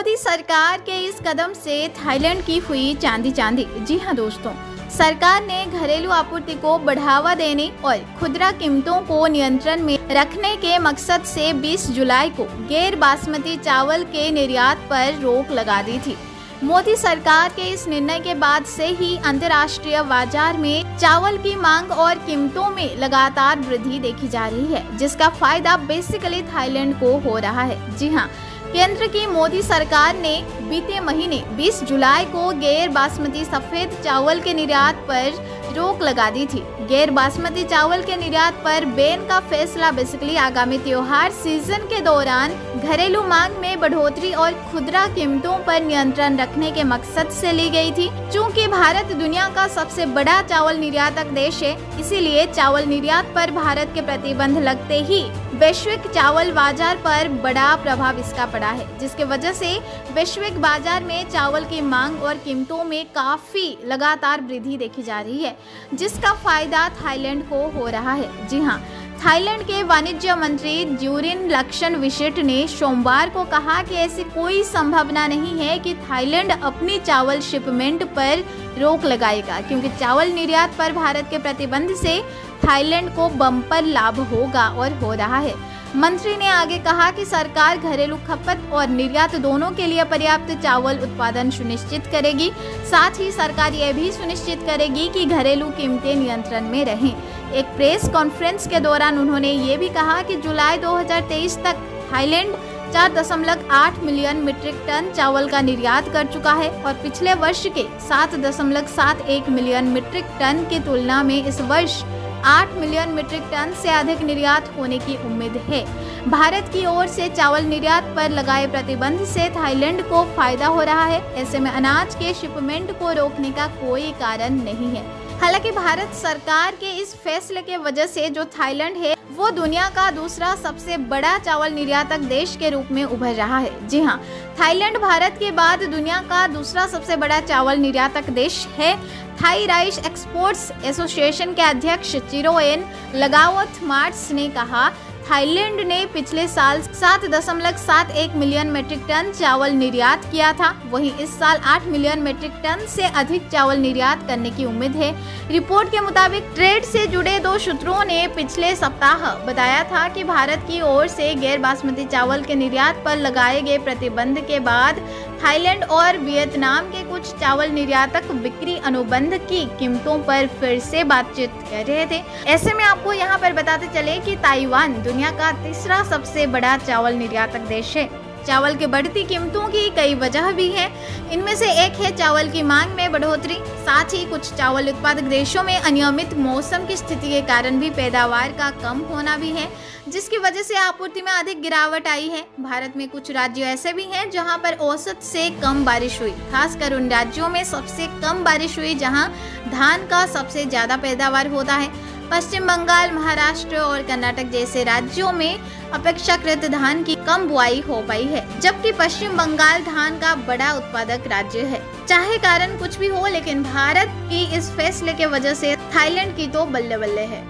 मोदी सरकार के इस कदम से थाईलैंड की हुई चांदी चांदी। जी हां दोस्तों, सरकार ने घरेलू आपूर्ति को बढ़ावा देने और खुदरा कीमतों को नियंत्रण में रखने के मकसद से 20 जुलाई को गैर बासमती चावल के निर्यात पर रोक लगा दी थी। मोदी सरकार के इस निर्णय के बाद से ही अंतर्राष्ट्रीय बाजार में चावल की मांग और कीमतों में लगातार वृद्धि देखी जा रही है, जिसका फायदा बेसिकली थाईलैंड को हो रहा है। जी हां, केंद्र की मोदी सरकार ने बीते महीने 20 जुलाई को गैर बासमती सफेद चावल के निर्यात पर रोक लगा दी थी। गैर बासमती चावल के निर्यात पर बैन का फैसला बेसिकली आगामी त्योहार सीजन के दौरान घरेलू मांग में बढ़ोतरी और खुदरा कीमतों पर नियंत्रण रखने के मकसद से ली गई थी। चूंकि भारत दुनिया का सबसे बड़ा चावल निर्यातक देश है, इसीलिए चावल निर्यात पर भारत के प्रतिबंध लगते ही वैश्विक चावल बाजार पर बड़ा प्रभाव इसका पड़ा है, जिसके वजह से वैश्विक बाजार में चावल की मांग और कीमतों में काफी लगातार वृद्धि देखी जा रही है, जिसका फायदा थाईलैंड को हो रहा है। जी हां, थाईलैंड के वाणिज्य मंत्री ज्यूरिन लक्षणविसिट ने सोमवार को कहा कि ऐसी कोई संभावना नहीं है कि थाईलैंड अपनी चावल शिपमेंट पर रोक लगाएगा, क्योंकि चावल निर्यात पर भारत के प्रतिबंध से थाईलैंड को बम्पर लाभ होगा और हो रहा है। मंत्री ने आगे कहा कि सरकार घरेलू खपत और निर्यात दोनों के लिए पर्याप्त चावल उत्पादन सुनिश्चित करेगी। साथ ही सरकार यह भी सुनिश्चित करेगी कि घरेलू कीमतें नियंत्रण में रहें। एक प्रेस कॉन्फ्रेंस के दौरान उन्होंने ये भी कहा कि जुलाई 2023 तक थाईलैंड 4.8 मिलियन मीट्रिक टन चावल का निर्यात कर चुका है और पिछले वर्ष के 7.71 मिलियन मीट्रिक टन की तुलना में इस वर्ष 8 मिलियन मीट्रिक टन से अधिक निर्यात होने की उम्मीद है। भारत की ओर से चावल निर्यात पर लगाए प्रतिबंध से थाईलैंड को फायदा हो रहा है। ऐसे में अनाज के शिपमेंट को रोकने का कोई कारण नहीं है। हालांकि भारत सरकार के इस फैसले के वजह से जो थाईलैंड है वो दुनिया का दूसरा सबसे बड़ा चावल निर्यातक देश के रूप में उभर रहा है। जी हां, थाईलैंड भारत के बाद दुनिया का दूसरा सबसे बड़ा चावल निर्यातक देश है। थाई राइस एक्सपोर्ट्स एसोसिएशन के अध्यक्ष चिरोएन लगावत मार्ट्स ने कहा, थाईलैंड ने पिछले साल 7.71 मिलियन मीट्रिक टन चावल निर्यात किया था। वहीं इस साल 8 मिलियन मीट्रिक टन से अधिक चावल निर्यात करने की उम्मीद है। रिपोर्ट के मुताबिक ट्रेड से जुड़े 2 सूत्रों ने पिछले सप्ताह बताया था कि भारत की ओर से गैर बासमती चावल के निर्यात पर लगाए गए प्रतिबंध के बाद थाईलैंड और वियतनाम के कुछ चावल निर्यातक बिक्री अनुबंध की कीमतों पर फिर से बातचीत कर रहे थे। ऐसे में आपको यहाँ पर बताते चले कि ताइवान दुनिया का तीसरा सबसे बड़ा चावल निर्यातक देश है। चावल की बढ़ती कीमतों की कई वजह भी हैं। इनमें से एक है चावल की मांग में बढ़ोतरी। साथ ही कुछ चावल उत्पादक देशों में अनियमित मौसम की स्थिति के कारण भी पैदावार का कम होना भी है, जिसकी वजह से आपूर्ति में अधिक गिरावट आई है। भारत में कुछ राज्य ऐसे भी हैं जहां पर औसत से कम बारिश हुई। खासकर उन राज्यों में सबसे कम बारिश हुई जहां धान का सबसे ज्यादा पैदावार होता है। पश्चिम बंगाल, महाराष्ट्र और कर्नाटक जैसे राज्यों में अपेक्षाकृत धान की कम बुआई हो पाई है, जबकि पश्चिम बंगाल धान का बड़ा उत्पादक राज्य है। चाहे कारण कुछ भी हो, लेकिन भारत की इस फैसले के वजह से थाईलैंड की तो बल्ले बल्ले है।